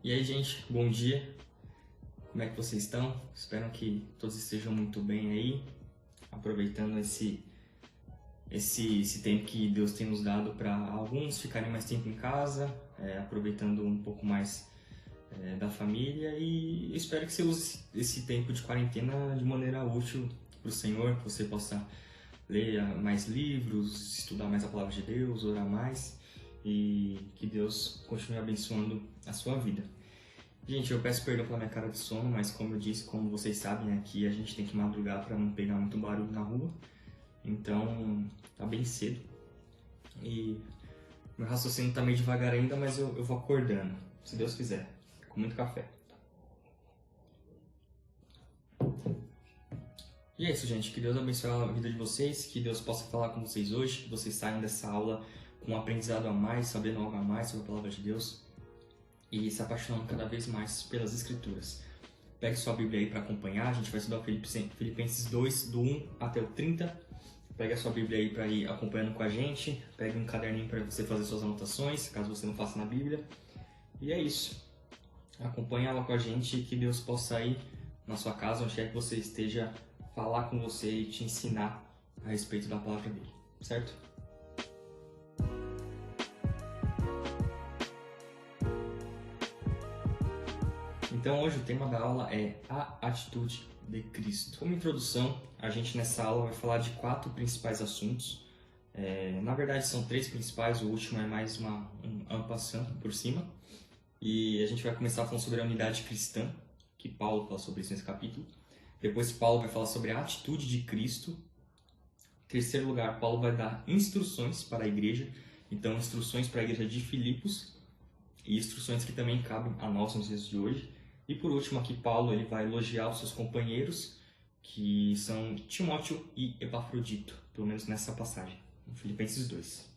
E aí, gente, bom dia. Como é que vocês estão? Espero que todos estejam muito bem aí, aproveitando esse tempo que Deus tem nos dado para alguns ficarem mais tempo em casa, aproveitando um pouco mais da família, e espero que você use esse tempo de quarentena de maneira útil para o Senhor, que você possa ler mais livros, estudar mais a palavra de Deus, orar mais, e que Deus continue abençoando a sua vida. Gente, eu peço perdão pela minha cara de sono, mas como eu disse, como vocês sabem, aqui a gente tem que madrugar para não pegar muito barulho na rua. Então, tá bem cedo. E meu raciocínio tá meio devagar ainda, mas eu vou acordando, se Deus quiser, com muito café. E é isso, gente. Que Deus abençoe a vida de vocês, que Deus possa falar com vocês hoje, que vocês saiam dessa aula com um aprendizado a mais, sabendo algo a mais sobre a palavra de Deus e se apaixonando cada vez mais pelas Escrituras. Pegue sua Bíblia aí para acompanhar, a gente vai estudar Filipenses 2, do 1 até o 30. Pegue a sua Bíblia aí para ir acompanhando com a gente, pegue um caderninho para você fazer suas anotações, caso você não faça na Bíblia. E é isso. Acompanhe ela com a gente e que Deus possa ir na sua casa, onde quer que você esteja, falar com você e te ensinar a respeito da palavra dele, certo? Então hoje o tema da aula é a atitude de Cristo. Como introdução, a gente nessa aula vai falar de 4 principais assuntos. Na verdade são 3 principais, o último é mais um passant por cima. E a gente vai começar falando sobre a unidade cristã, que Paulo fala sobre isso nesse capítulo. Depois Paulo vai falar sobre a atitude de Cristo. Em terceiro lugar, Paulo vai dar instruções para a igreja. Então, instruções para a igreja de Filipos e instruções que também cabem a nós nos dias de hoje. E por último, aqui Paulo ele vai elogiar os seus companheiros, que são Timóteo e Epafrodito, pelo menos nessa passagem, em Filipenses 2.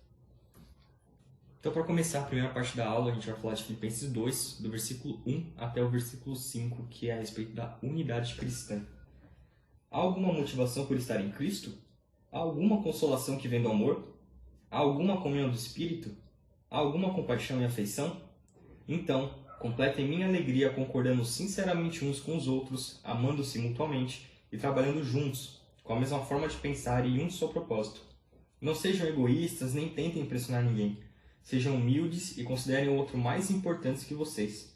Então, para começar a primeira parte da aula, a gente vai falar de Filipenses 2, do versículo 1 até o versículo 5, que é a respeito da unidade cristã. Há alguma motivação por estar em Cristo? Há alguma consolação que vem do amor? Há alguma comunhão do Espírito? Há alguma compaixão e afeição? Então, completem minha alegria concordando sinceramente uns com os outros, amando-se mutuamente e trabalhando juntos, com a mesma forma de pensar e um só propósito. Não sejam egoístas nem tentem impressionar ninguém. Sejam humildes e considerem o outro mais importante que vocês.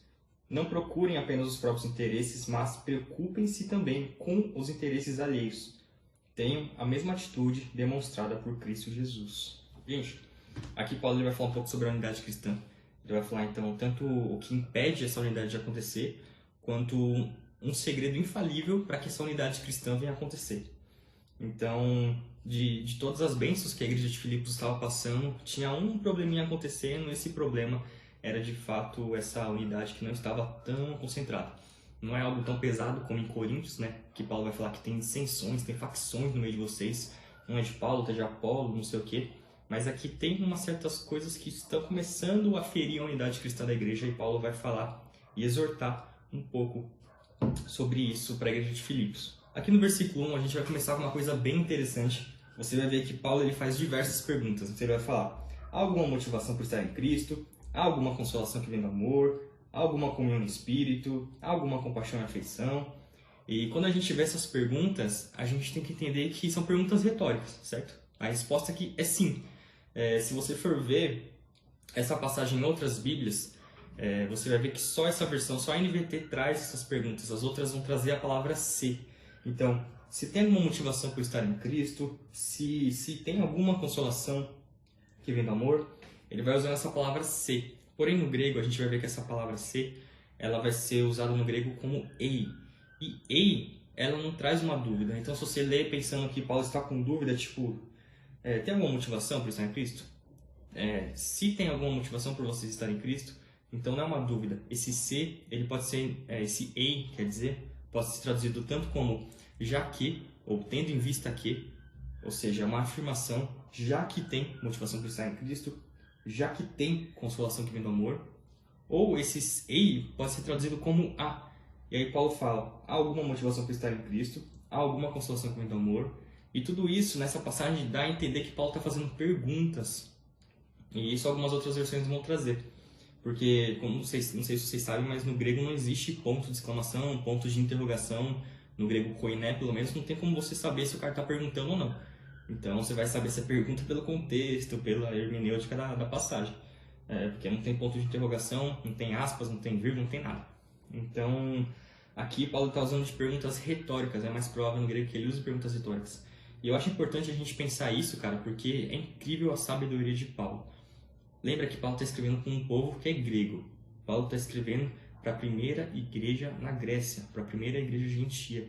Não procurem apenas os próprios interesses, mas preocupem-se também com os interesses alheios. Tenham a mesma atitude demonstrada por Cristo Jesus. Gente, aqui Paulo vai falar um pouco sobre a unidade cristã. Ele vai falar, então, tanto o que impede essa unidade de acontecer, quanto um segredo infalível para que essa unidade cristã venha a acontecer. Então, de todas as bênçãos que a igreja de Filipos estava passando, tinha um probleminha acontecendo, esse problema era, de fato, essa unidade que não estava tão concentrada. Não é algo tão pesado como em Coríntios, né? Que Paulo vai falar que tem dissensões, tem facções no meio de vocês. Um é de Paulo, outro é de Apolo, não sei o quê. Mas aqui tem umas certas coisas que estão começando a ferir a unidade cristã da igreja e Paulo vai falar e exortar um pouco sobre isso para a igreja de Filipos. Aqui no versículo 1 a gente vai começar com uma coisa bem interessante. Você vai ver que Paulo ele faz diversas perguntas. Você vai falar, há alguma motivação por estar em Cristo? Há alguma consolação que vem do amor? Há alguma comunhão no Espírito? Há alguma compaixão e afeição? E quando a gente vê essas perguntas, a gente tem que entender que são perguntas retóricas, certo? A resposta aqui é sim. Se você for ver essa passagem em outras Bíblias, você vai ver que só essa versão, só a NVT traz essas perguntas. As outras vão trazer a palavra se. Então, se tem alguma motivação por estar em Cristo, se tem alguma consolação que vem do amor, ele vai usar essa palavra se. Porém, no grego, a gente vai ver que essa palavra se, ela vai ser usada no grego como ei. E ei, ela não traz uma dúvida. Então, se você lê pensando que Paulo está com dúvida, tipo, tem alguma motivação por estar em Cristo? Se tem alguma motivação por vocês estarem em Cristo, então não é uma dúvida. Esse se, ele pode ser, esse ei, quer dizer, pode ser traduzido tanto como já que, ou tendo em vista que, ou seja, uma afirmação, já que tem motivação por estar em Cristo, já que tem consolação que vem do amor, ou esse ei pode ser traduzido como a. E aí Paulo fala, há alguma motivação por estar em Cristo, há alguma consolação que vem do amor, e tudo isso nessa passagem dá a entender que Paulo está fazendo perguntas, e isso algumas outras versões vão trazer. Porque, como vocês, não sei se vocês sabem, mas no grego não existe ponto de exclamação, pontos de interrogação. No grego koiné, pelo menos, não tem como você saber se o cara está perguntando ou não. Então você vai saber se a pergunta pelo contexto, pela hermenêutica da passagem. Porque não tem ponto de interrogação, não tem aspas, não tem vírgula, não tem nada. Então, aqui Paulo está usando de perguntas retóricas, é mais provável no grego que ele use perguntas retóricas. E eu acho importante a gente pensar isso, cara, porque é incrível a sabedoria de Paulo. Lembra que Paulo está escrevendo com um povo que é grego. Paulo está escrevendo para a primeira igreja na Grécia, para a primeira igreja gentia.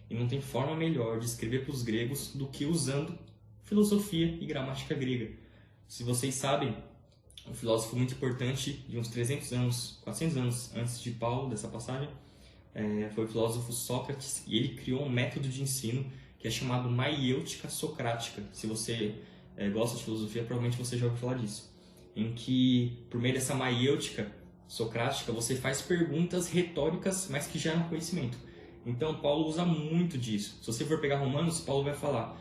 E não tem forma melhor de escrever para os gregos do que usando filosofia e gramática grega. Se vocês sabem, um filósofo muito importante de uns 300 anos, 400 anos antes de Paulo, dessa passagem, foi o filósofo Sócrates, e ele criou um método de ensino que é chamado maiêutica socrática. Se você gosta de filosofia, provavelmente você já ouviu falar disso. Em que, por meio dessa maiêutica socrática, você faz perguntas retóricas, mas que geram conhecimento. Então, Paulo usa muito disso. Se você for pegar Romanos, Paulo vai falar,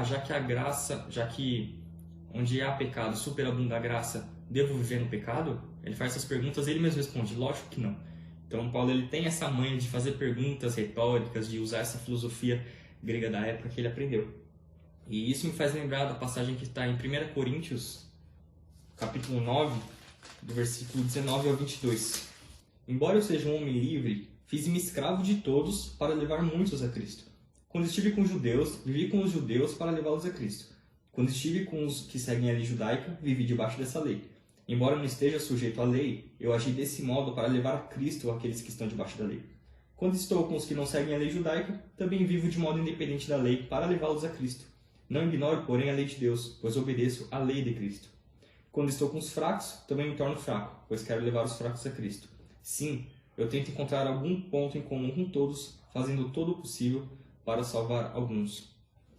já que a graça, já que onde há pecado superabunda a graça, devo viver no pecado? Ele faz essas perguntas e ele mesmo responde, lógico que não. Então, Paulo ele tem essa manha de fazer perguntas retóricas, de usar essa filosofia grega da época que ele aprendeu. E isso me faz lembrar da passagem que está em 1 Coríntios, capítulo 9, do versículo 19 ao 22. Embora eu seja um homem livre, fiz-me escravo de todos para levar muitos a Cristo. Quando estive com os judeus, vivi com os judeus para levá-los a Cristo. Quando estive com os que seguem a lei judaica, vivi debaixo dessa lei. Embora não esteja sujeito à lei, eu agi desse modo para levar a Cristo àqueles que estão debaixo da lei. Quando estou com os que não seguem a lei judaica, também vivo de modo independente da lei para levá-los a Cristo. Não ignoro, porém, a lei de Deus, pois obedeço à lei de Cristo. Quando estou com os fracos, também me torno fraco, pois quero levar os fracos a Cristo. Sim, eu tento encontrar algum ponto em comum com todos, fazendo todo o possível para salvar alguns.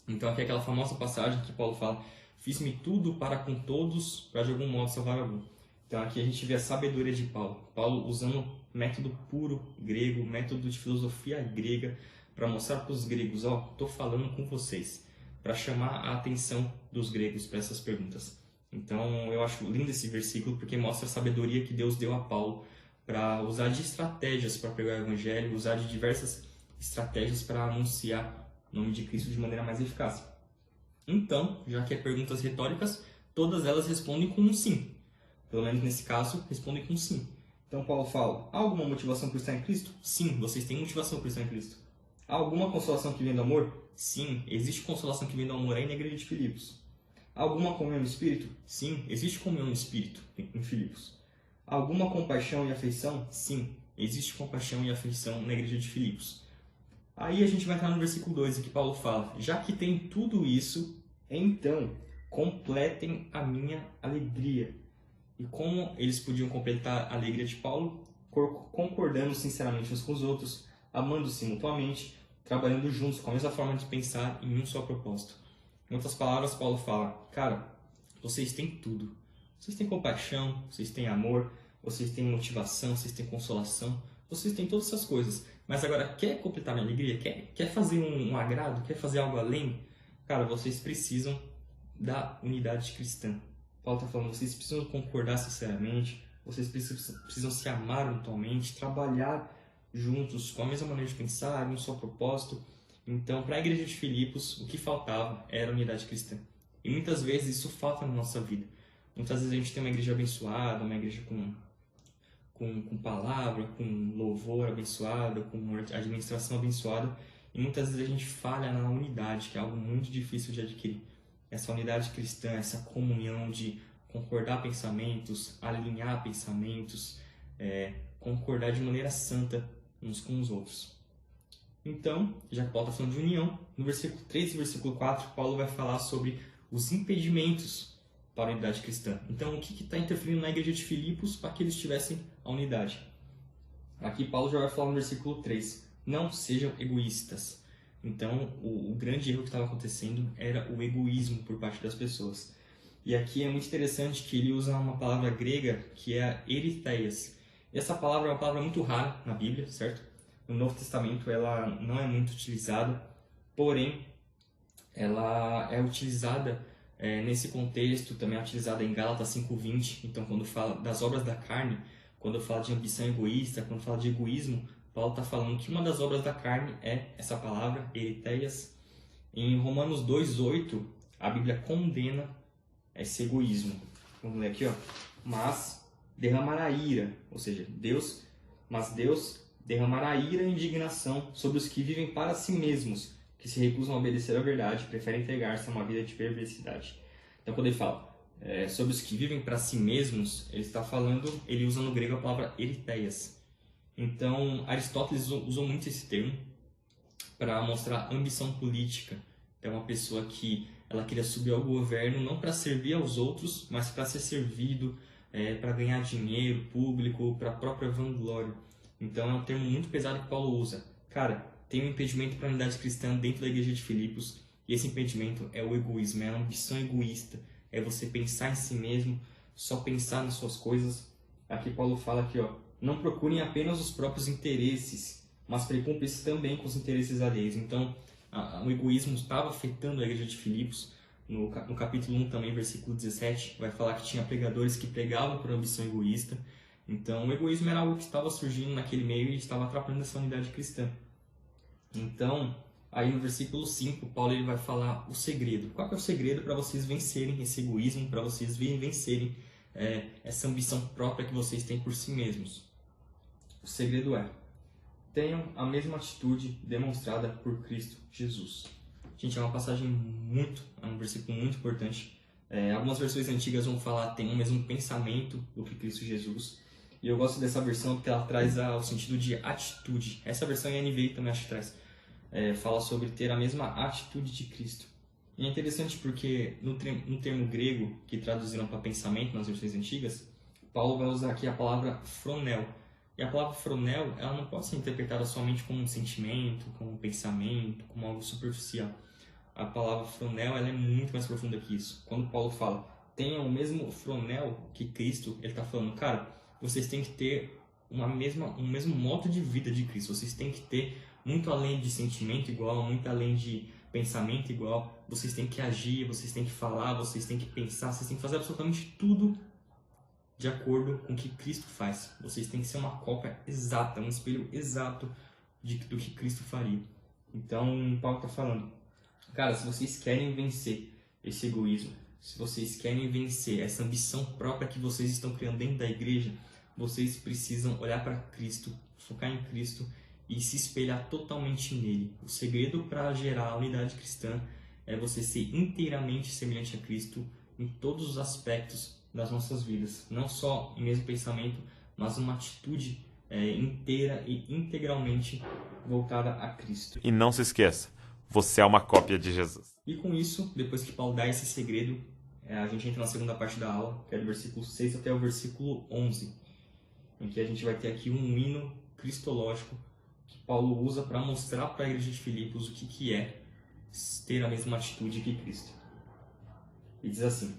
Então aqui é aquela famosa passagem que Paulo fala, fiz-me tudo para com todos, para de algum modo salvar algum. Então aqui a gente vê a sabedoria de Paulo. Paulo usando método puro grego, método de filosofia grega, para mostrar para os gregos, estou falando com vocês, para chamar a atenção dos gregos para essas perguntas. Então eu acho lindo esse versículo porque mostra a sabedoria que Deus deu a Paulo para usar de estratégias para pregar o evangelho, usar de diversas estratégias para anunciar o nome de Cristo de maneira mais eficaz. Então, já que é perguntas retóricas, todas elas respondem com um sim. Pelo menos nesse caso, respondem com sim. Então Paulo fala, há alguma motivação por estar em Cristo? Sim, vocês têm motivação por estar em Cristo. Há alguma consolação que vem do amor? Sim, existe consolação que vem do amor aí na igreja de Filipos. Há alguma comunhão no Espírito? Sim, existe comunhão no Espírito em Filipos. Há alguma compaixão e afeição? Sim, existe compaixão e afeição na igreja de Filipos. Aí a gente vai entrar no versículo 2, em que Paulo fala, já que tem tudo isso, então completem a minha alegria. E como eles podiam completar a alegria de Paulo? Concordando sinceramente uns com os outros, amando-se mutuamente, trabalhando juntos com a mesma forma de pensar em um só propósito. Em outras palavras, Paulo fala, cara, vocês têm tudo. Vocês têm compaixão, vocês têm amor, vocês têm motivação, vocês têm consolação, vocês têm todas essas coisas. Mas agora, quer completar minha alegria? Quer fazer um agrado? Quer fazer algo além? Cara, vocês precisam da unidade cristã. Paulo está falando, vocês precisam concordar sinceramente, vocês precisam se amar mutuamente, trabalhar juntos com a mesma maneira de pensar, um só propósito. Então, para a igreja de Filipos, o que faltava era a unidade cristã. E muitas vezes isso falta na nossa vida. Muitas vezes a gente tem uma igreja abençoada, uma igreja com palavra, com louvor abençoado, com administração abençoada, e muitas vezes a gente falha na unidade, que é algo muito difícil de adquirir. Essa unidade cristã, essa comunhão de concordar pensamentos, alinhar pensamentos, concordar de maneira santa uns com os outros. Então, já que Paulo está falando de união, no versículo 3 e versículo 4, Paulo vai falar sobre os impedimentos para a unidade cristã. Então, o que está interferindo na igreja de Filipos para que eles tivessem a unidade? Aqui Paulo já vai falar no versículo 3, não sejam egoístas. Então, o grande erro que estava acontecendo era o egoísmo por parte das pessoas. E aqui é muito interessante que ele usa uma palavra grega que é eritheias. E essa palavra é uma palavra muito rara na Bíblia, certo? No Novo Testamento ela não é muito utilizada, porém ela é utilizada Nesse contexto, também é utilizada em Gálatas 5:20. Então, quando fala das obras da carne, quando fala de ambição egoísta, quando fala de egoísmo, Paulo está falando que uma das obras da carne é essa palavra, eriteias. Em Romanos 2:8, a Bíblia condena esse egoísmo. Vamos ler aqui, ó. Mas derramará ira, ou seja, Deus derramará ira e indignação sobre os que vivem para si mesmos, que se recusam a obedecer à verdade, preferem entregar-se a uma vida de perversidade. Então, quando ele fala sobre os que vivem para si mesmos, ele usa no grego a palavra eriteias. Então, Aristóteles usou muito esse termo para mostrar ambição política. É uma pessoa que ela queria subir ao governo não para servir aos outros, mas para ser servido, para ganhar dinheiro público, para a própria vanglória. Então é um termo muito pesado que Paulo usa. Cara, tem um impedimento para a unidade cristã dentro da igreja de Filipos, e esse impedimento é o egoísmo, é a ambição egoísta, é você pensar em si mesmo, só pensar nas suas coisas. Aqui Paulo fala aqui, ó, não procurem apenas os próprios interesses, mas preocupem-se também com os interesses alheios. Então, o egoísmo estava afetando a igreja de Filipos. No capítulo 1 também, versículo 17, vai falar que tinha pregadores que pregavam por ambição egoísta. Então, o egoísmo era algo que estava surgindo naquele meio e estava atrapalhando essa unidade cristã. Então, aí no versículo 5, Paulo ele vai falar o segredo. Qual que é o segredo para vocês vencerem esse egoísmo, para vocês vencerem essa ambição própria que vocês têm por si mesmos? O segredo é: tenham a mesma atitude demonstrada por Cristo Jesus. Gente, é uma passagem é um versículo muito importante. Algumas versões antigas vão falar tenham o mesmo pensamento do que Cristo Jesus. E eu gosto dessa versão porque ela traz o sentido de atitude. Essa versão em NVI também acho que traz. Fala sobre ter a mesma atitude de Cristo. E é interessante porque no termo grego, que traduziram para pensamento nas versões antigas, Paulo vai usar aqui a palavra phronel. E a palavra phronel, ela não pode ser interpretada somente como um sentimento, como um pensamento, como algo superficial. A palavra phronel, ela é muito mais profunda que isso. Quando Paulo fala, tenham o mesmo phronel que Cristo, ele está falando, cara, vocês têm que ter um mesmo modo de vida de Cristo. Vocês têm que ter, muito além de sentimento igual, muito além de pensamento igual, vocês têm que agir, vocês têm que falar, vocês têm que pensar, vocês têm que fazer absolutamente tudo de acordo com o que Cristo faz. Vocês têm que ser uma cópia exata, um espelho exato do que Cristo faria. Então, Paulo está falando, cara, se vocês querem vencer esse egoísmo, se vocês querem vencer essa ambição própria que vocês estão criando dentro da igreja, vocês precisam olhar para Cristo, focar em Cristo e se espelhar totalmente nele. O segredo para gerar a unidade cristã é você ser inteiramente semelhante a Cristo em todos os aspectos das nossas vidas. Não só em mesmo pensamento, mas uma atitude inteira e integralmente voltada a Cristo. E não se esqueça, você é uma cópia de Jesus. E com isso, depois que Paulo dá esse segredo, a gente entra na segunda parte da aula, que é do versículo 6 até o versículo 11, em que a gente vai ter aqui um hino cristológico que Paulo usa para mostrar para a igreja de Filipos o que é ter a mesma atitude que Cristo. E diz assim: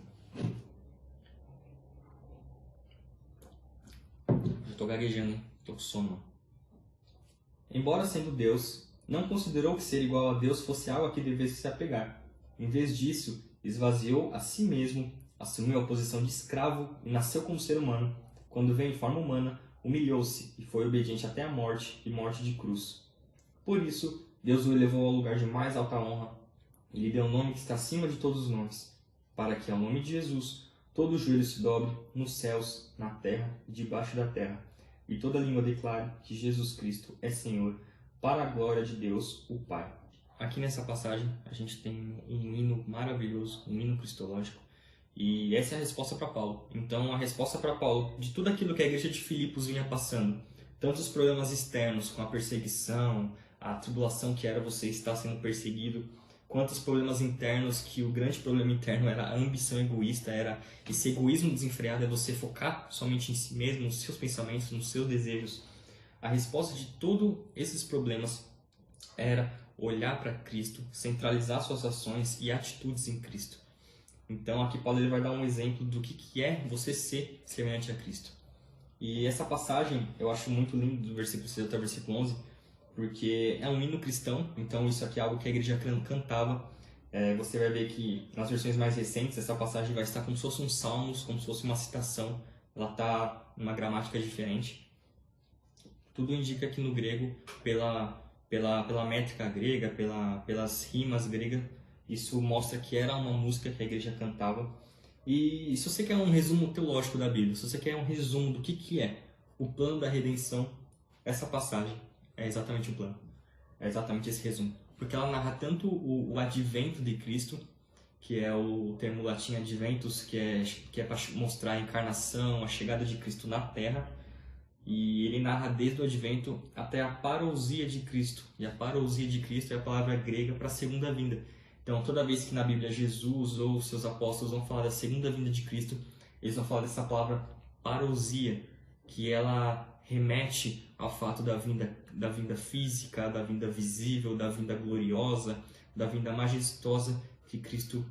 eu estou gaguejando, estou com sono. Embora sendo Deus, não considerou que ser igual a Deus fosse algo a que devesse se apegar. Em vez disso, esvaziou a si mesmo, assumiu a posição de escravo e nasceu como ser humano. Quando veio em forma humana, humilhou-se e foi obediente até a morte e morte de cruz. Por isso, Deus o elevou ao lugar de mais alta honra e lhe deu um nome que está acima de todos os nomes, para que ao nome de Jesus todo joelho se dobre nos céus, na terra e debaixo da terra, e toda língua declare que Jesus Cristo é Senhor, para a glória de Deus, o Pai. Aqui nessa passagem a gente tem um hino maravilhoso, um hino cristológico, e essa é a resposta para Paulo. Então a resposta para Paulo de tudo aquilo que a igreja de Filipos vinha passando, tanto os problemas externos com a perseguição, a tribulação que era você estar sendo perseguido, quanto os problemas internos, que o grande problema interno era a ambição egoísta, era esse egoísmo desenfreado, é você focar somente em si mesmo, nos seus pensamentos, nos seus desejos. A resposta de todos esses problemas era olhar para Cristo, centralizar suas ações e atitudes em Cristo. Então aqui Paulo ele vai dar um exemplo do que é você ser semelhante a Cristo. E essa passagem eu acho muito lindo, do versículo 6 até o versículo 11, porque é um hino cristão, então isso aqui é algo que a igreja cantava, Você vai ver que nas versões mais recentes essa passagem vai estar como se fosse um salmos, como se fosse uma citação. Ela está numa gramática diferente. Tudo indica que no grego, pela métrica grega, pelas rimas gregas, isso mostra que era uma música que a igreja cantava. E se você quer um resumo teológico da Bíblia, se você quer um resumo do que é o plano da redenção, essa passagem é exatamente o plano. É exatamente esse resumo. Porque ela narra tanto o advento de Cristo, que é o termo latim adventus, que é para mostrar a encarnação, a chegada de Cristo na Terra. E ele narra desde o advento até a parousia de Cristo. E a parousia de Cristo é a palavra grega para a segunda vinda. Então, toda vez que na Bíblia Jesus ou seus apóstolos vão falar da segunda vinda de Cristo, eles vão falar dessa palavra parousia, que ela remete ao fato da vinda física, da vinda visível, da vinda gloriosa, da vinda majestosa que Cristo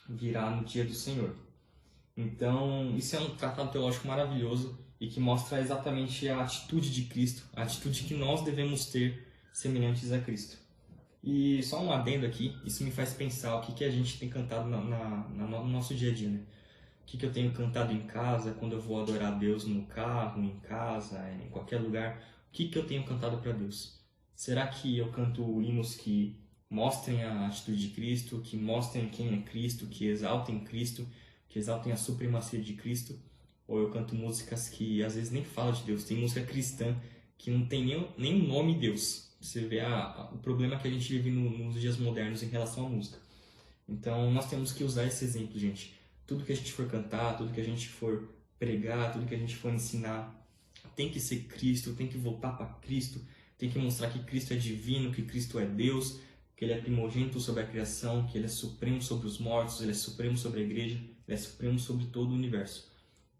virá no dia do Senhor. Então, isso é um tratado teológico maravilhoso e que mostra exatamente a atitude de Cristo, a atitude que nós devemos ter semelhantes a Cristo. E só um adendo aqui, isso me faz pensar o que a gente tem cantado no nosso dia a dia, né? O que eu tenho cantado em casa, quando eu vou adorar a Deus no carro, em casa, em qualquer lugar. O que eu tenho cantado para Deus? Será que eu canto hinos que mostrem a atitude de Cristo, que mostrem quem é Cristo, que exaltem Cristo, que exaltem a supremacia de Cristo? Ou eu canto músicas que às vezes nem falam de Deus? Tem música cristã que não tem nem o nome Deus. Você vê o problema que a gente vive nos dias modernos em relação à música. Então nós temos que usar esse exemplo, gente. Tudo que a gente for cantar, tudo que a gente for pregar, tudo que a gente for ensinar, tem que ser Cristo, tem que voltar para Cristo, tem que mostrar que Cristo é divino, que Cristo é Deus, que Ele é primogênito sobre a criação, que Ele é supremo sobre os mortos, Ele é supremo sobre a igreja, Ele é supremo sobre todo o universo.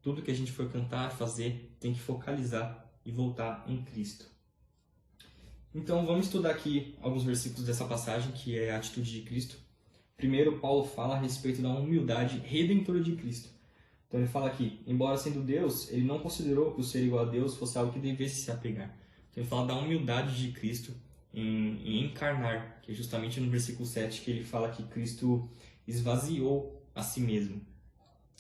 Tudo que a gente for cantar, fazer, tem que focalizar e voltar em Cristo. Então vamos estudar aqui alguns versículos dessa passagem, que é a atitude de Cristo. Primeiro, Paulo fala a respeito da humildade redentora de Cristo. Então ele fala aqui, embora sendo Deus, ele não considerou que o ser igual a Deus fosse algo que devesse se apegar. Então ele fala da humildade de Cristo em encarnar, que é justamente no versículo 7 que ele fala que Cristo esvaziou a si mesmo.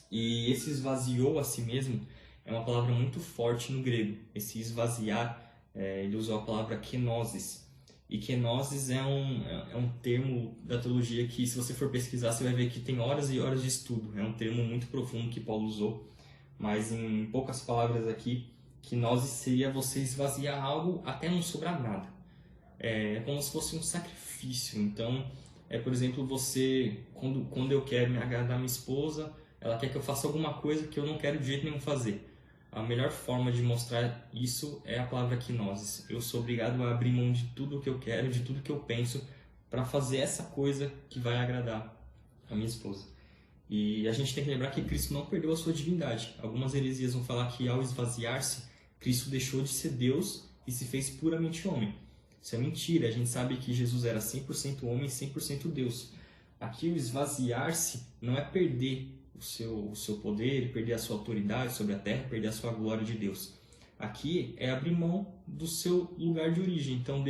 E esse esvaziou a si mesmo é uma palavra muito forte no grego. Esse esvaziar, ele usou a palavra kenosis. E kenosis é um termo da teologia que, se você for pesquisar, você vai ver que tem horas e horas de estudo. É um termo muito profundo que Paulo usou, mas em poucas palavras aqui, kenosis seria você esvaziar algo até não sobrar nada. É como se fosse um sacrifício. Então, por exemplo, você, quando eu quero me agradar minha esposa, ela quer que eu faça alguma coisa que eu não quero de jeito nenhum fazer. A melhor forma de mostrar isso é a palavra kenosis. Eu sou obrigado a abrir mão de tudo que eu quero, de tudo que eu penso, para fazer essa coisa que vai agradar a minha esposa. E a gente tem que lembrar que Cristo não perdeu a sua divindade. Algumas heresias vão falar que ao esvaziar-se, Cristo deixou de ser Deus e se fez puramente homem. Isso é mentira. A gente sabe que Jesus era 100% homem e 100% Deus. Aqui o esvaziar-se não é perder o seu poder, perder a sua autoridade sobre a terra, perder a sua glória de Deus. Aqui é abrir mão do seu lugar de origem. Então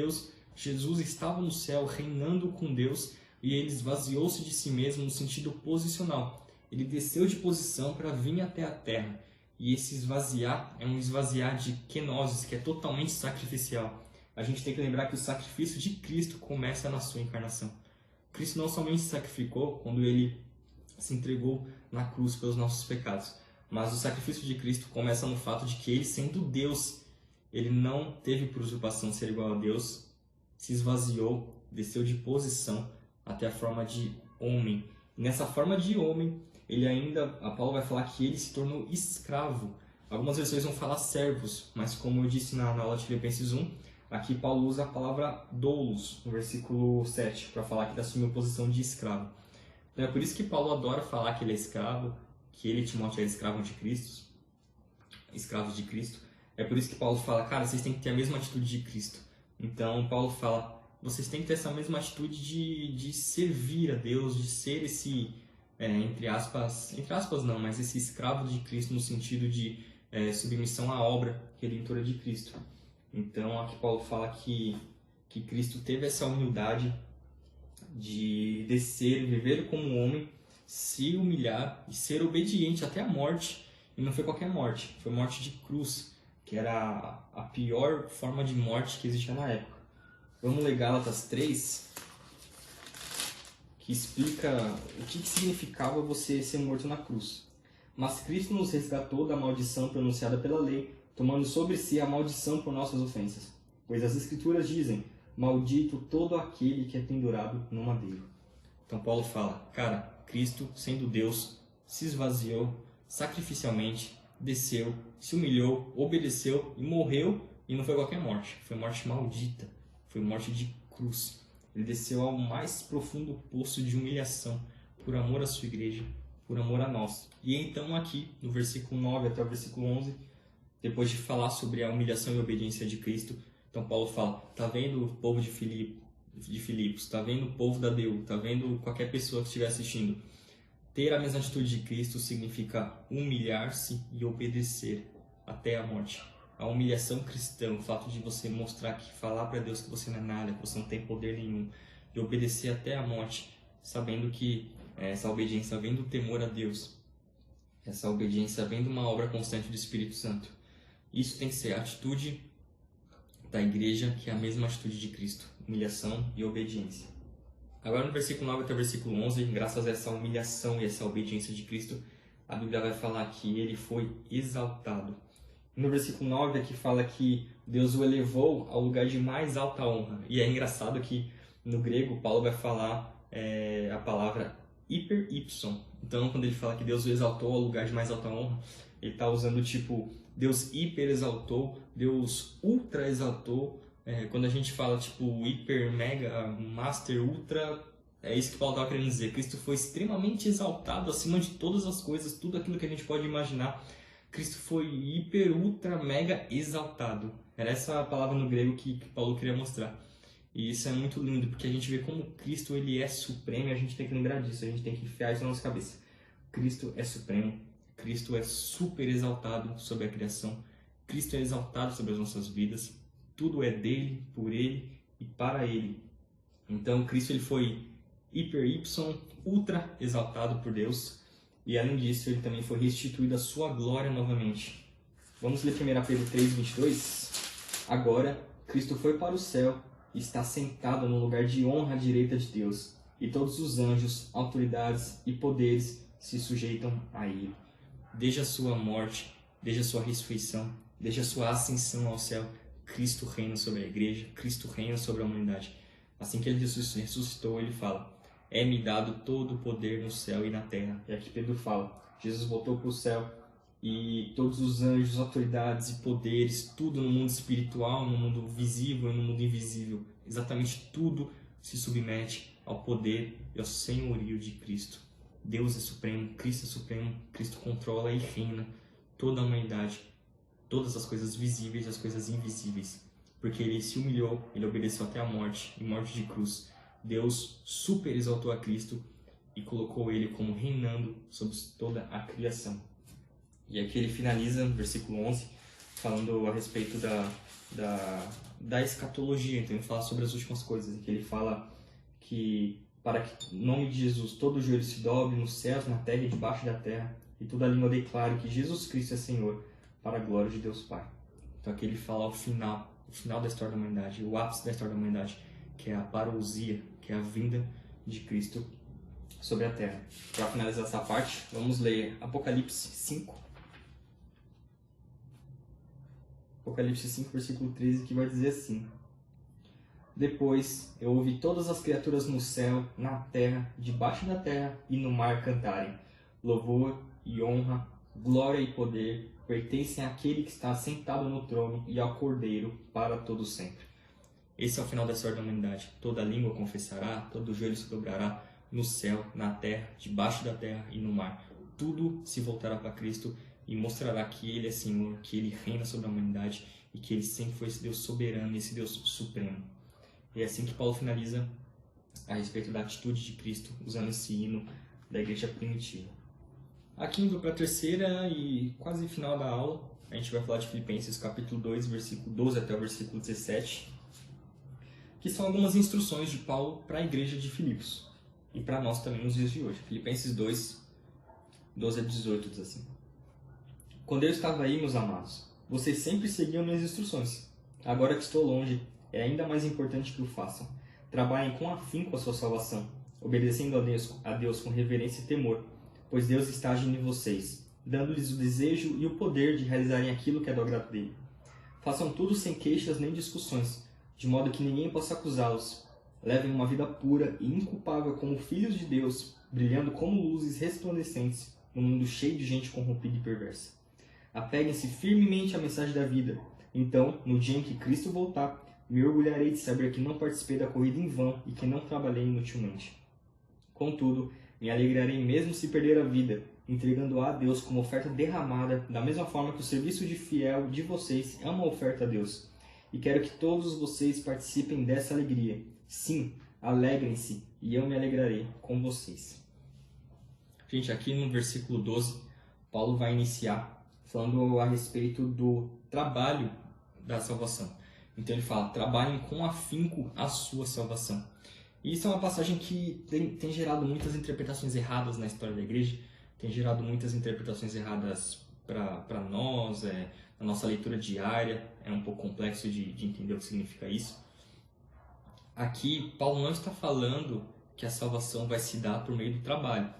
Jesus estava no céu reinando com Deus e ele esvaziou-se de si mesmo no sentido posicional. Ele desceu de posição para vir até a terra. E esse esvaziar é um esvaziar de kenosis, que é totalmente sacrificial. A gente tem que lembrar que o sacrifício de Cristo começa na sua encarnação. Cristo não somente se sacrificou quando ele se entregou na cruz pelos nossos pecados, mas o sacrifício de Cristo começa no fato de que ele, sendo Deus, ele não teve por usurpação ser igual a Deus, se esvaziou, desceu de posição até a forma de homem. E nessa forma de homem, a Paulo vai falar que ele se tornou escravo. Algumas versões vão falar servos, mas como eu disse na aula de Filipenses 1, aqui Paulo usa a palavra doulos, no versículo 7, para falar que ele assumiu a posição de escravo. Então é por isso que Paulo adora falar que ele é escravo, que ele e Timóteo é escravos de Cristo. É por isso que Paulo fala, cara, vocês têm que ter a mesma atitude de Cristo. Então Paulo fala, vocês têm que ter essa mesma atitude de servir a Deus, de ser esse, entre aspas não, mas esse escravo de Cristo no sentido de submissão à obra redentora de Cristo. Então aqui Paulo fala que Cristo teve essa humildade de descer, viver como um homem, se humilhar e ser obediente até a morte. E não foi qualquer morte, foi morte de cruz, que era a pior forma de morte que existia na época. Vamos ler Gálatas 3, que explica o que significava você ser morto na cruz. Mas Cristo nos resgatou da maldição pronunciada pela lei, tomando sobre si a maldição por nossas ofensas. Pois as Escrituras dizem, maldito todo aquele que é pendurado no madeiro. Então Paulo fala, cara, Cristo, sendo Deus, se esvaziou sacrificialmente, desceu, se humilhou, obedeceu e morreu, e não foi qualquer morte, foi morte maldita, foi morte de cruz. Ele desceu ao mais profundo poço de humilhação, por amor à sua igreja, por amor a nós. E então aqui, no versículo 9 até o versículo 11, depois de falar sobre a humilhação e obediência de Cristo, então Paulo fala, tá vendo o povo de Filipos, tá vendo o povo da DU, tá vendo qualquer pessoa que estiver assistindo, ter a mesma atitude de Cristo significa humilhar-se e obedecer até a morte. A humilhação cristã, o fato de você mostrar que falar para Deus que você não é nada, que você não tem poder nenhum, e obedecer até a morte, sabendo que essa obediência vem do temor a Deus, essa obediência vem de uma obra constante do Espírito Santo. Isso tem que ser a atitude da igreja, que é a mesma atitude de Cristo, humilhação e obediência. Agora no versículo 9 até o versículo 11, graças a essa humilhação e essa obediência de Cristo, a Bíblia vai falar que ele foi exaltado. No versículo 9 aqui fala que Deus o elevou ao lugar de mais alta honra. E é engraçado que no grego Paulo vai falar a palavra hiper ipson. Então quando ele fala que Deus o exaltou ao lugar de mais alta honra, ele está usando tipo Deus hiper exaltou, Deus ultra exaltou. Quando a gente fala tipo hiper, mega, master, ultra, é isso que Paulo estava querendo dizer. Cristo foi extremamente exaltado acima de todas as coisas, tudo aquilo que a gente pode imaginar. Cristo foi hiper, ultra, mega exaltado. Era essa a palavra no grego que Paulo queria mostrar. E isso é muito lindo, porque a gente vê como Cristo ele é supremo e a gente tem que lembrar disso, a gente tem que enfiar isso na nossa cabeça. Cristo é supremo, Cristo é super exaltado sobre a criação, Cristo é exaltado sobre as nossas vidas, tudo é dele, por ele e para ele. Então Cristo ele foi hiper, ipson, ultra exaltado por Deus. E além disso, ele também foi restituído a sua glória novamente. Vamos ler 1 Pedro 3:22. Agora, Cristo foi para o céu e está sentado no lugar de honra à direita de Deus. E todos os anjos, autoridades e poderes se sujeitam a ele. Desde a sua morte, desde a sua ressurreição, desde a sua ascensão ao céu, Cristo reina sobre a igreja, Cristo reina sobre a humanidade. Assim que ele ressuscitou, ele fala, é-me dado todo o poder no céu e na terra. E aqui Pedro fala, Jesus voltou para o céu e todos os anjos, autoridades e poderes, tudo no mundo espiritual, no mundo visível e no mundo invisível, exatamente tudo se submete ao poder e ao senhorio de Cristo. Deus é supremo, Cristo controla e reina toda a humanidade, todas as coisas visíveis e as coisas invisíveis, porque ele se humilhou, ele obedeceu até a morte, e morte de cruz. Deus super exaltou a Cristo e colocou ele como reinando sobre toda a criação. E aqui ele finaliza no versículo 11, falando a respeito da escatologia. Então ele fala sobre as últimas coisas, que ele fala que para que no nome de Jesus todo o joelho se dobre nos céus, na terra e debaixo da terra, e toda língua declare que Jesus Cristo é Senhor, para a glória de Deus Pai. Então aqui ele fala o final da história da humanidade, o ápice da história da humanidade, que é a parousia, que é a vinda de Cristo sobre a terra. Para finalizar essa parte, vamos ler Apocalipse 5. Apocalipse 5, versículo 13, que vai dizer assim: Depois eu ouvi todas as criaturas no céu, na terra, debaixo da terra e no mar cantarem: louvor e honra, glória e poder pertencem àquele que está sentado no trono e ao Cordeiro para todo sempre. Esse é o final da história da humanidade. Toda língua confessará, todo joelho se dobrará no céu, na terra, debaixo da terra e no mar. Tudo se voltará para Cristo e mostrará que Ele é Senhor, que Ele reina sobre a humanidade e que Ele sempre foi esse Deus soberano, esse Deus supremo. E é assim que Paulo finaliza a respeito da atitude de Cristo, usando esse hino da igreja primitiva. Aqui indo para a terceira e quase final da aula, a gente vai falar de Filipenses capítulo 2, versículo 12 até o versículo 17, que são algumas instruções de Paulo para a igreja de Filipos e para nós também nos dias de hoje. Filipenses 2, 12 a 18 diz assim: Quando eu estava aí, meus amados, vocês sempre seguiam minhas instruções. Agora que estou longe, é ainda mais importante que o façam. Trabalhem com afinco a sua salvação, obedecendo a Deus com reverência e temor, pois Deus está agindo em vocês, dando-lhes o desejo e o poder de realizarem aquilo que é do agrado dele. Façam tudo sem queixas nem discussões, de modo que ninguém possa acusá-los. Levem uma vida pura e inculpável como filhos de Deus, brilhando como luzes resplandecentes num mundo cheio de gente corrompida e perversa. Apeguem-se firmemente à mensagem da vida. Então, no dia em que Cristo voltar, me orgulharei de saber que não participei da corrida em vão e que não trabalhei inutilmente. Contudo, me alegrarei mesmo se perder a vida, entregando-a a Deus como oferta derramada, da mesma forma que o serviço de fiel de vocês é uma oferta a Deus. E quero que todos vocês participem dessa alegria. Sim, alegrem-se, e eu me alegrarei com vocês. Gente, aqui no versículo 12, Paulo vai iniciar falando a respeito do trabalho da salvação. Então ele fala, trabalhem com afinco a sua salvação. E isso é uma passagem que tem gerado muitas interpretações erradas na história da igreja, tem gerado muitas interpretações erradas para nós, na nossa leitura diária, é um pouco complexo de entender o que significa isso. Aqui, Paulo não está falando que a salvação vai se dar por meio do trabalho,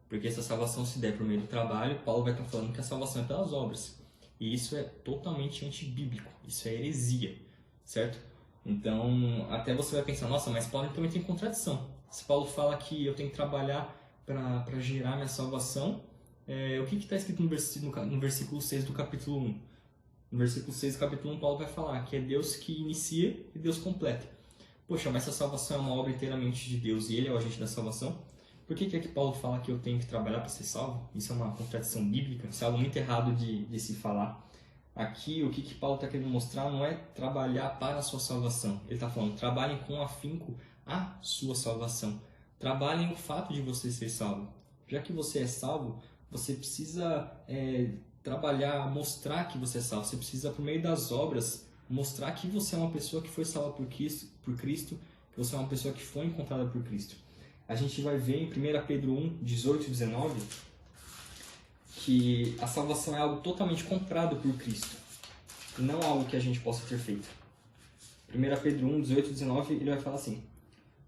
porque se a salvação se der por meio do trabalho, Paulo vai estar falando que a salvação é pelas obras. E isso é totalmente antibíblico, isso é heresia, certo? Então, até você vai pensar, nossa, mas Paulo também tem contradição. Se Paulo fala que eu tenho que trabalhar para gerar minha salvação, o que está escrito no versículo 6 do capítulo 1? No versículo 6 do capítulo 1, Paulo vai falar que é Deus que inicia e Deus completa. Poxa, mas essa salvação é uma obra inteiramente de Deus e Ele é o agente da salvação. Por que é que Paulo fala que eu tenho que trabalhar para ser salvo? Isso é uma contradição bíblica, isso é algo muito errado de se falar. Aqui, o que Paulo está querendo mostrar não é trabalhar para a sua salvação. Ele está falando, trabalhem com afinco a sua salvação. Trabalhem o fato de você ser salvo. Já que você é salvo, você precisa trabalhar, mostrar que você é salvo. Você precisa, por meio das obras, mostrar que você é uma pessoa que foi salva por Cristo, que você é uma pessoa que foi encontrada por Cristo. A gente vai ver em 1 Pedro 1, 18 e 19, que a salvação é algo totalmente comprado por Cristo, e não algo que a gente possa ter feito. 1 Pedro 1, 18 e 19, ele vai falar assim: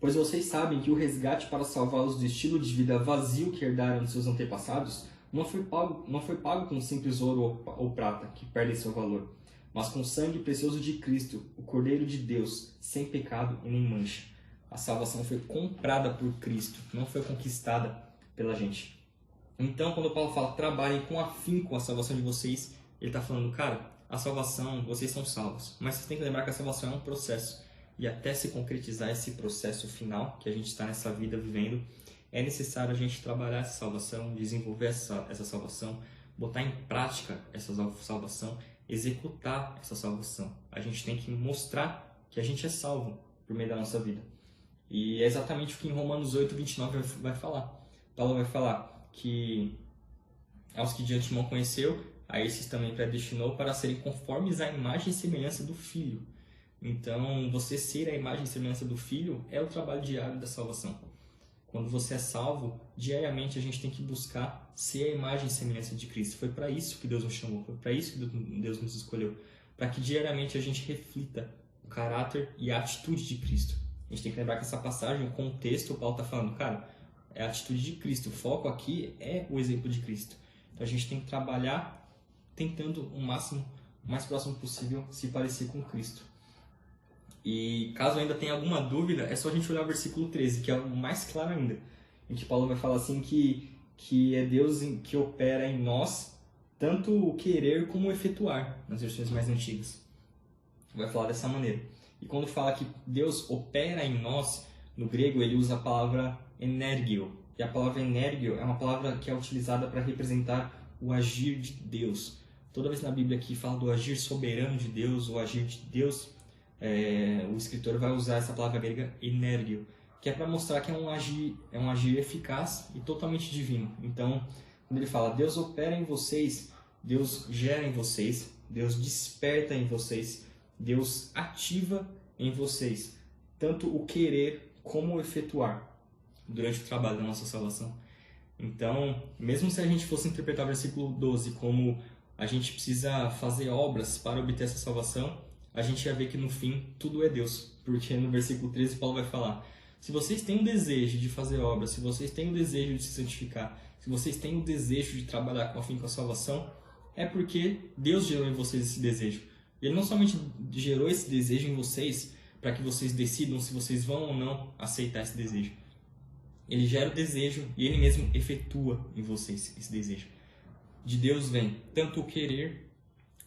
Pois vocês sabem que o resgate para salvá-los do estilo de vida vazio que herdaram de seus antepassados não foi pago com simples ouro ou prata, que perdem seu valor, mas com o sangue precioso de Cristo, o Cordeiro de Deus, sem pecado e nem mancha. A salvação foi comprada por Cristo, não foi conquistada pela gente. Então, quando Paulo fala, trabalhem com afinco a salvação de vocês, ele está falando, cara, a salvação, vocês são salvos. Mas vocês têm que lembrar que a salvação é um processo. E até se concretizar esse processo final que a gente está nessa vida vivendo, é necessário a gente trabalhar essa salvação, desenvolver essa salvação, botar em prática essa salvação, executar essa salvação. A gente tem que mostrar que a gente é salvo por meio da nossa vida. E é exatamente o que em Romanos 8, 29 vai falar. Paulo vai falar que aos que de antemão conheceu, a esses também predestinou para serem conformes à imagem e semelhança do Filho. Então, você ser a imagem e semelhança do Filho é o trabalho diário da salvação. Quando você é salvo, diariamente a gente tem que buscar ser a imagem e semelhança de Cristo. Foi para isso que Deus nos chamou, foi para isso que Deus nos escolheu. Para que diariamente a gente reflita o caráter e a atitude de Cristo. A gente tem que lembrar que essa passagem, o contexto, o Paulo está falando, cara, é a atitude de Cristo. O foco aqui é o exemplo de Cristo. Então a gente tem que trabalhar tentando o mais próximo possível, se parecer com Cristo. E caso ainda tenha alguma dúvida, é só a gente olhar o versículo 13, que é o mais claro ainda. Em que Paulo vai falar assim que é Deus que opera em nós, tanto o querer como o efetuar, nas versões mais antigas. Vai falar dessa maneira. E quando fala que Deus opera em nós, no grego ele usa a palavra energio. E a palavra energio é uma palavra que é utilizada para representar o agir de Deus. Toda vez na Bíblia que fala do agir soberano de Deus, o agir de Deus, o escritor vai usar essa palavra grega energio, que é para mostrar que é um agir eficaz e totalmente divino. Então, quando ele fala Deus opera em vocês, Deus gera em vocês, Deus desperta em vocês, Deus ativa em vocês tanto o querer como o efetuar durante o trabalho da nossa salvação. Então, mesmo se a gente fosse interpretar o versículo 12 como a gente precisa fazer obras para obter essa salvação, a gente ia ver que no fim tudo é Deus. Porque no versículo 13 Paulo vai falar: se vocês têm o desejo de fazer obras, se vocês têm o desejo de se santificar, se vocês têm o desejo de trabalhar com a salvação, é porque Deus gerou em vocês esse desejo. Ele não somente gerou esse desejo em vocês para que vocês decidam se vocês vão ou não aceitar esse desejo. Ele gera o desejo e Ele mesmo efetua em vocês esse desejo. De Deus vem tanto o querer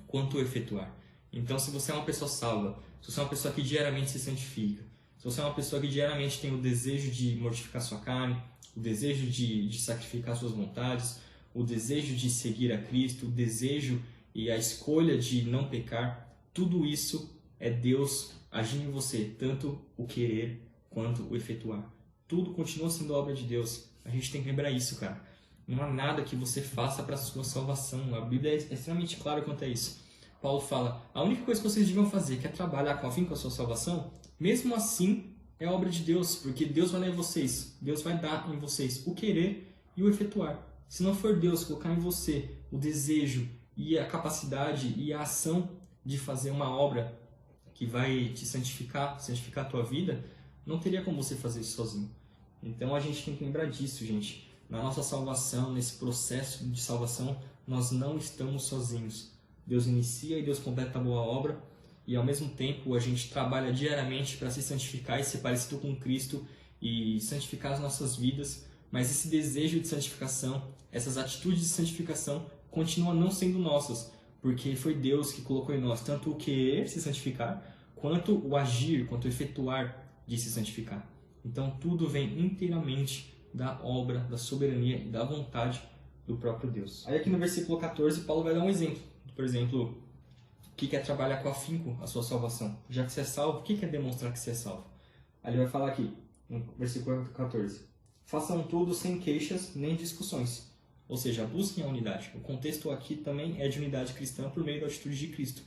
quanto o efetuar. Então, se você é uma pessoa salva, se você é uma pessoa que diariamente se santifica, se você é uma pessoa que diariamente tem o desejo de mortificar sua carne, o desejo de sacrificar suas vontades, o desejo de seguir a Cristo, o desejo e a escolha de não pecar, tudo isso é Deus agindo em você, tanto o querer quanto o efetuar. Tudo continua sendo obra de Deus. A gente tem que lembrar isso, cara. Não há nada que você faça para a sua salvação. A Bíblia é extremamente clara quanto a isso. Paulo fala: a única coisa que vocês deviam fazer, que é trabalhar com a sua salvação, mesmo assim é obra de Deus, porque Deus vai dar em vocês, Deus vai dar em vocês o querer e o efetuar. Se não for Deus colocar em você o desejo e a capacidade e a ação de fazer uma obra que vai te santificar a tua vida, não teria como você fazer isso sozinho. Então a gente tem que lembrar disso, gente. Na nossa salvação, nesse processo de salvação, nós não estamos sozinhos. Deus inicia e Deus completa a boa obra, e ao mesmo tempo a gente trabalha diariamente para se santificar e ser parecido com Cristo e santificar as nossas vidas, mas esse desejo de santificação, essas atitudes de santificação continuam não sendo nossas, porque foi Deus que colocou em nós tanto o querer se santificar, quanto o agir, quanto o efetuar de se santificar. Então tudo vem inteiramente da obra, da soberania e da vontade do próprio Deus. Aí aqui no versículo 14, Paulo vai dar um exemplo. Por exemplo, o que é trabalhar com afinco a sua salvação? Já que você é salvo, o que é demonstrar que você é salvo? Aí ele vai falar aqui, no versículo 14: façam tudo sem queixas nem discussões. Ou seja, busquem a unidade. O contexto aqui também é de unidade cristã por meio da atitude de Cristo.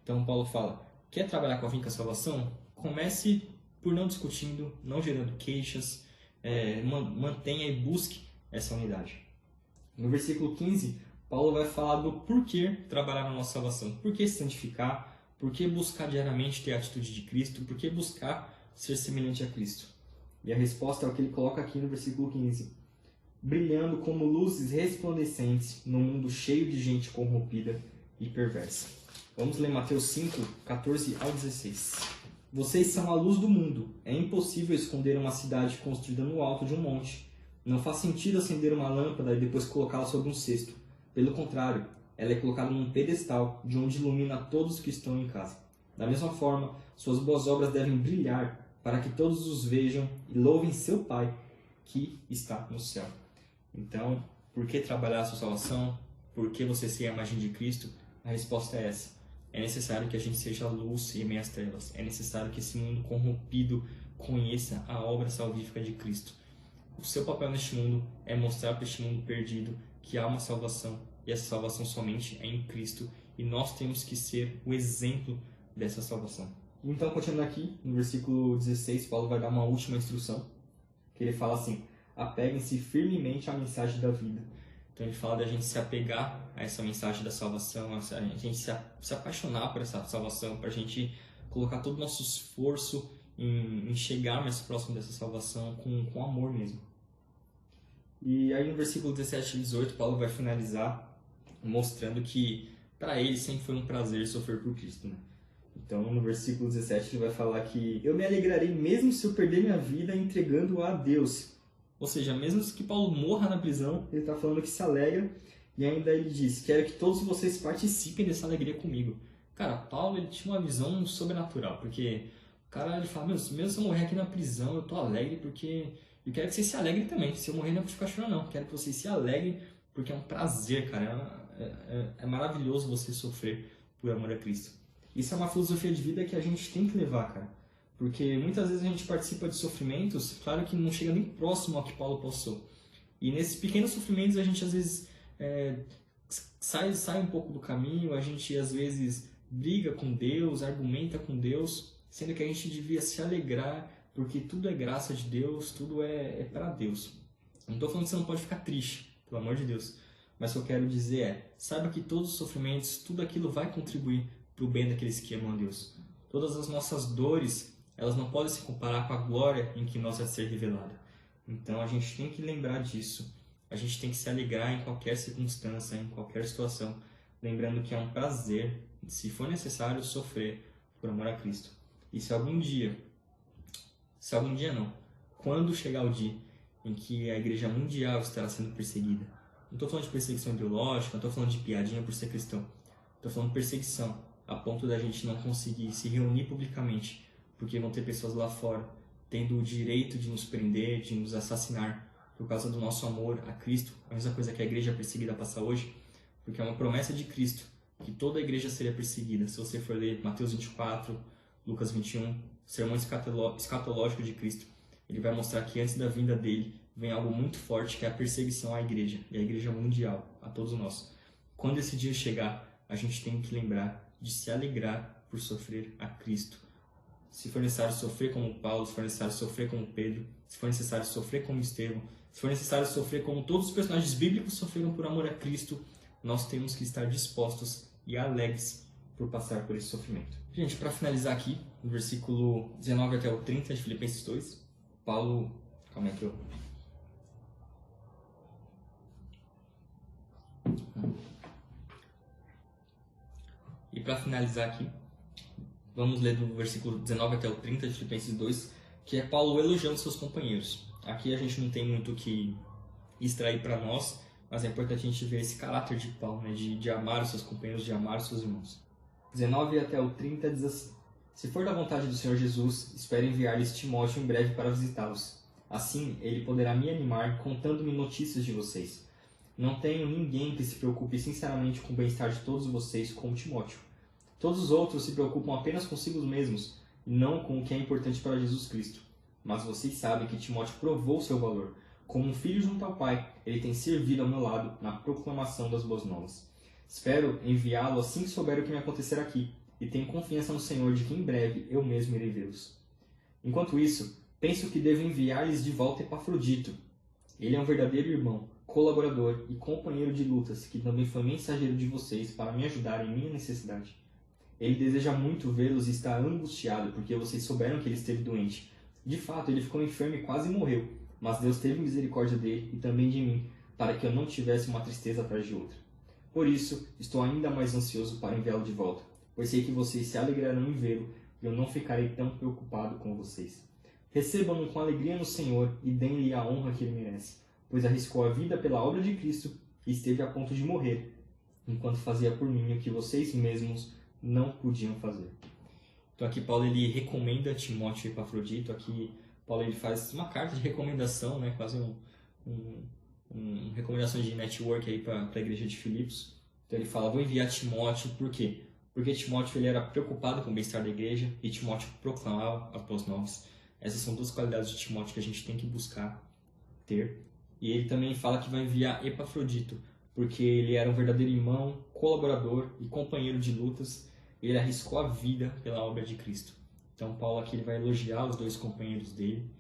Então Paulo fala: quer trabalhar com afinco a salvação? Comece por não discutindo, não gerando queixas, mantenha e busque essa unidade. No versículo 15, Paulo vai falar do porquê trabalhar na nossa salvação, por que se santificar, por que buscar diariamente ter a atitude de Cristo, por que buscar ser semelhante a Cristo. E a resposta é o que ele coloca aqui no versículo 15: brilhando como luzes resplandecentes num mundo cheio de gente corrompida e perversa. Vamos ler Mateus 5, 14 ao 16. Vocês são a luz do mundo. É impossível esconder uma cidade construída no alto de um monte. Não faz sentido acender uma lâmpada e depois colocá-la sobre um cesto. Pelo contrário, ela é colocada num pedestal, de onde ilumina todos que estão em casa. Da mesma forma, suas boas obras devem brilhar, para que todos os vejam e louvem seu Pai, que está no céu. Então, por que trabalhar a sua salvação? Por que você ser a imagem de Cristo? A resposta é essa. É necessário que a gente seja a luz em meio às trevas. É necessário que esse mundo corrompido conheça a obra salvífica de Cristo. O seu papel neste mundo é mostrar para este mundo perdido que há uma salvação, e essa salvação somente é em Cristo, e nós temos que ser o exemplo dessa salvação. Então, continuando aqui, no versículo 16, Paulo vai dar uma última instrução, que ele fala assim: apeguem-se firmemente à mensagem da vida. Então ele fala da gente se apegar a essa mensagem da salvação, a gente se apaixonar por essa salvação, para a gente colocar todo o nosso esforço em chegar mais próximo dessa salvação com amor mesmo. E aí no versículo 17 e 18, Paulo vai finalizar mostrando que para ele sempre foi um prazer sofrer por Cristo, né? Então no versículo 17 ele vai falar que eu me alegrarei mesmo se eu perder minha vida entregando-a a Deus. Ou seja, mesmo que Paulo morra na prisão, ele está falando que se alegra, e ainda ele diz: quero que todos vocês participem dessa alegria comigo. Cara, Paulo ele tinha uma visão sobrenatural, porque o cara ele fala: mesmo se eu morrer aqui na prisão, eu estou alegre porque eu quero que vocês se alegrem também. Se eu morrer, não é para ficar chorando, não. Quero que vocês se alegrem, porque é um prazer, cara. É maravilhoso você sofrer por amor a Cristo. Isso é uma filosofia de vida que a gente tem que levar, cara. Porque muitas vezes a gente participa de sofrimentos, claro que não chega nem próximo ao que Paulo passou. E nesses pequenos sofrimentos a gente às vezes sai um pouco do caminho, a gente às vezes briga com Deus, argumenta com Deus, sendo que a gente devia se alegrar, porque tudo é graça de Deus, tudo é para Deus. Não estou falando que você não pode ficar triste, pelo amor de Deus, mas o que eu quero dizer é, saiba que todos os sofrimentos, tudo aquilo vai contribuir para o bem daqueles que amam a Deus. Todas as nossas dores, elas não podem se comparar com a glória em que nós vai ser revelada. Então a gente tem que lembrar disso. A gente tem que se alegrar em qualquer circunstância, em qualquer situação, lembrando que é um prazer, se for necessário, sofrer por amor a Cristo. E se algum dia não, quando chegar o dia em que a igreja mundial estará sendo perseguida, não estou falando de perseguição ideológica, não estou falando de piadinha por ser cristão, estou falando de perseguição, a ponto da gente não conseguir se reunir publicamente, porque vão ter pessoas lá fora tendo o direito de nos prender, de nos assassinar, por causa do nosso amor a Cristo, a mesma coisa que a igreja perseguida passa hoje, porque é uma promessa de Cristo, que toda a igreja seria perseguida. Se você for ler Mateus 24, Lucas 21, sermão escatológico de Cristo, ele vai mostrar que antes da vinda dele vem algo muito forte, que é a perseguição à igreja, e à igreja mundial, a todos nós. Quando esse dia chegar, a gente tem que lembrar de se alegrar por sofrer a Cristo. Se for necessário sofrer como Paulo, se for necessário sofrer como Pedro, se for necessário sofrer como Estevão, se for necessário sofrer como todos os personagens bíblicos sofreram por amor a Cristo, nós temos que estar dispostos e alegres por passar por esse sofrimento. Gente, para finalizar aqui, no versículo 19 até o 30 de Filipenses 2, Paulo... Calma aí que eu... E para finalizar aqui, vamos ler do versículo 19 até o 30 de Filipenses 2, que é Paulo elogiando seus companheiros. Aqui a gente não tem muito o que extrair para nós, mas é importante a gente ver esse caráter de Paulo, né? de amar os seus companheiros, de amar os seus irmãos. 19 até o 30 diz assim: Se for da vontade do Senhor Jesus, espero enviar-lhes Timóteo em breve para visitá-los. Assim, ele poderá me animar contando-me notícias de vocês. Não tenho ninguém que se preocupe sinceramente com o bem-estar de todos vocês como Timóteo. Todos os outros se preocupam apenas consigo mesmos, e não com o que é importante para Jesus Cristo. Mas vocês sabem que Timóteo provou seu valor. Como um filho junto ao pai, ele tem servido ao meu lado na proclamação das boas novas. Espero enviá-lo assim que souber o que me acontecer aqui, e tenho confiança no Senhor de que em breve eu mesmo irei vê-los. Enquanto isso, penso que devo enviar-lhes de volta Epafrodito. Ele é um verdadeiro irmão, colaborador e companheiro de lutas, que também foi mensageiro de vocês para me ajudar em minha necessidade. Ele deseja muito vê-los e está angustiado, porque vocês souberam que ele esteve doente. De fato, ele ficou enfermo e quase morreu, mas Deus teve misericórdia dele e também de mim, para que eu não tivesse uma tristeza atrás de outra. Por isso, estou ainda mais ansioso para enviá-lo de volta, pois sei que vocês se alegrarão em vê-lo e eu não ficarei tão preocupado com vocês. Recebam-no com alegria no Senhor e deem-lhe a honra que ele merece, pois arriscou a vida pela obra de Cristo e esteve a ponto de morrer, enquanto fazia por mim o que vocês mesmos não podiam fazer. Então aqui Paulo ele recomenda Timóteo e Epafrodito. Aqui Paulo ele faz uma carta de recomendação, né, quase uma recomendação de network aí para a igreja de Filipos. Então ele fala: vou enviar Timóteo. Por quê? Porque Timóteo ele era preocupado com o bem-estar da igreja e Timóteo proclamava as boas novas. Essas são duas qualidades de Timóteo que a gente tem que buscar ter. E ele também fala que vai enviar Epafrodito, porque ele era um verdadeiro irmão, colaborador e companheiro de lutas. Ele arriscou a vida pela obra de Cristo. Então Paulo aqui ele vai elogiar os dois companheiros dele,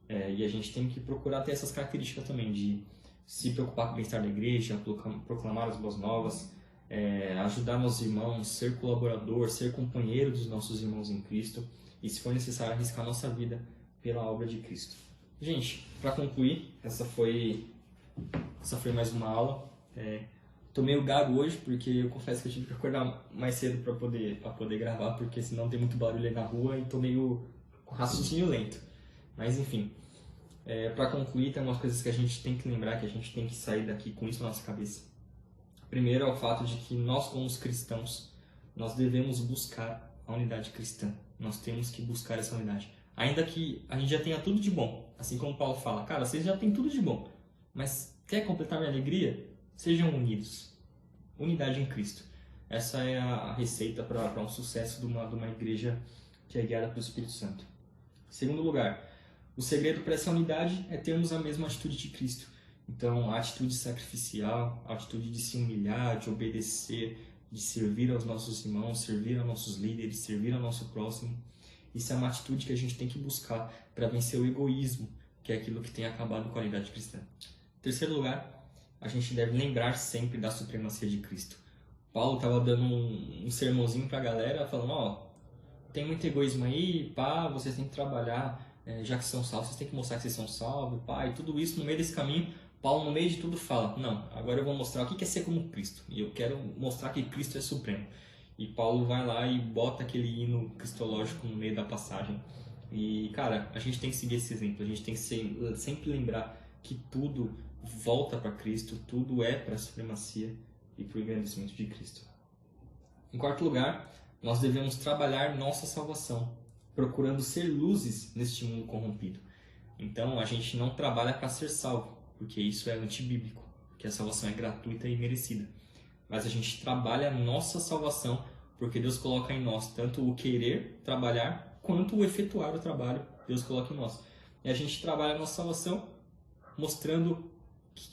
e a gente tem que procurar ter essas características também, de se preocupar com o bem-estar da igreja, proclamar as boas novas, ajudar nossos irmãos, ser colaborador, ser companheiro dos nossos irmãos em Cristo, e se for necessário arriscar nossa vida pela obra de Cristo. Gente, para concluir, essa foi mais uma aula. Tô meio gago hoje, porque eu confesso que eu tive que acordar mais cedo para poder gravar, porque senão tem muito barulho aí na rua e tô meio com raciocínio lento. Mas enfim, para concluir, tem umas coisas que a gente tem que lembrar, que a gente tem que sair daqui com isso na nossa cabeça. Primeiro é o fato de que nós, como os cristãos, nós devemos buscar a unidade cristã. Nós temos que buscar essa unidade. Ainda que a gente já tenha tudo de bom, assim como Paulo fala: cara, vocês já têm tudo de bom, mas quer completar minha alegria? Sejam unidos. Unidade em Cristo. Essa é a receita para um sucesso de uma igreja que é guiada pelo Espírito Santo. Em segundo lugar, o segredo para essa unidade é termos a mesma atitude de Cristo. Então, a atitude sacrificial, a atitude de se humilhar, de obedecer, de servir aos nossos irmãos, servir aos nossos líderes, servir ao nosso próximo. Isso é uma atitude que a gente tem que buscar para vencer o egoísmo, que é aquilo que tem acabado com a unidade cristã. Em terceiro lugar, a gente deve lembrar sempre da supremacia de Cristo. Paulo estava dando um sermãozinho para a galera, falando, tem muito egoísmo aí, pá, vocês têm que trabalhar, já que são salvos, vocês têm que mostrar que vocês são salvos, pá, e tudo isso no meio desse caminho. Paulo, no meio de tudo, fala, não, agora eu vou mostrar o que é ser como Cristo, e eu quero mostrar que Cristo é supremo. E Paulo vai lá e bota aquele hino cristológico no meio da passagem. E, cara, a gente tem que seguir esse exemplo, a gente tem que sempre lembrar que tudo volta para Cristo, tudo é para a supremacia e para o engrandecimento de Cristo. Em quarto lugar, nós devemos trabalhar nossa salvação, procurando ser luzes neste mundo corrompido. Então, a gente não trabalha para ser salvo, porque isso é antibíblico, porque a salvação é gratuita e merecida. Mas a gente trabalha a nossa salvação, porque Deus coloca em nós tanto o querer trabalhar, quanto o efetuar o trabalho, Deus coloca em nós. E a gente trabalha a nossa salvação mostrando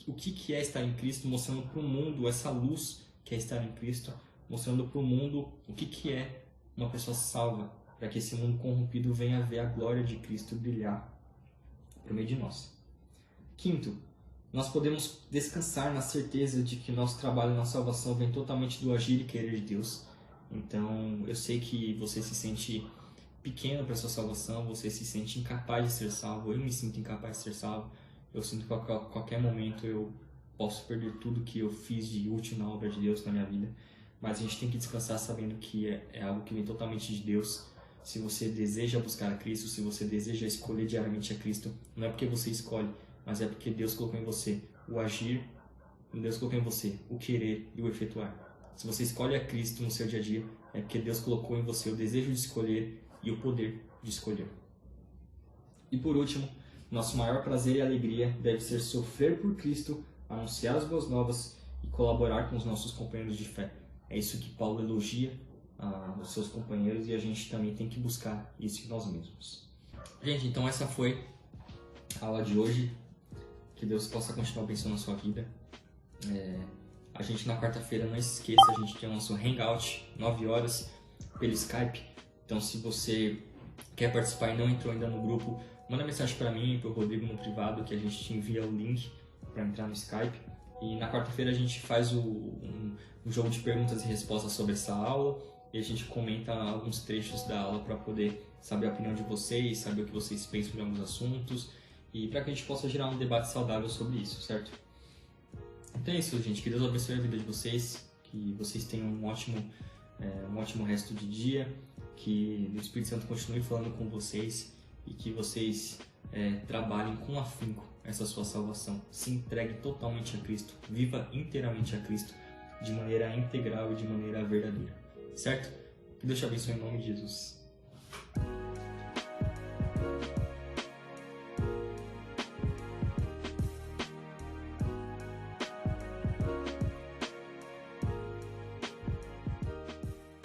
o que é estar em Cristo, mostrando para o mundo essa luz que é estar em Cristo, mostrando para o mundo o que é uma pessoa salva, para que esse mundo corrompido venha ver a glória de Cristo brilhar por meio de nós. Quinto, nós podemos descansar na certeza de que nosso trabalho na salvação vem totalmente do agir e querer de Deus. Então, eu sei que você se sente pequeno para a sua salvação, você se sente incapaz de ser salvo, eu me sinto incapaz de ser salvo, eu sinto que a qualquer momento eu posso perder tudo que eu fiz de útil na obra de Deus na minha vida, mas a gente tem que descansar sabendo que é algo que vem totalmente de Deus. Se você deseja buscar a Cristo, se você deseja escolher diariamente a Cristo, não é porque você escolhe, mas é porque Deus colocou em você o agir, Deus colocou em você o querer e o efetuar. Se você escolhe a Cristo no seu dia a dia, é porque Deus colocou em você o desejo de escolher e o poder de escolher. E por último, nosso maior prazer e alegria deve ser sofrer por Cristo, anunciar as boas novas e colaborar com os nossos companheiros de fé. É isso que Paulo elogia os seus companheiros e a gente também tem que buscar isso em nós mesmos. Gente, então essa foi a aula de hoje. Que Deus possa continuar abençoando a sua vida. A gente na quarta-feira, não se esqueça, a gente tem o nosso Hangout, 9 horas, pelo Skype. Então se você quer participar e não entrou ainda no grupo, manda mensagem para mim, para o Rodrigo no privado, que a gente te envia o link para entrar no Skype. E na quarta-feira a gente faz um jogo de perguntas e respostas sobre essa aula e a gente comenta alguns trechos da aula para poder saber a opinião de vocês, saber o que vocês pensam de alguns assuntos e para que a gente possa gerar um debate saudável sobre isso, certo? Então é isso, gente. Que Deus abençoe a vida de vocês, que vocês tenham um ótimo resto de dia, que o Espírito Santo continue falando com vocês e que vocês trabalhem com afinco essa sua salvação. Se entregue totalmente a Cristo, viva inteiramente a Cristo, de maneira integral e de maneira verdadeira, certo? Que Deus te abençoe em nome de Jesus.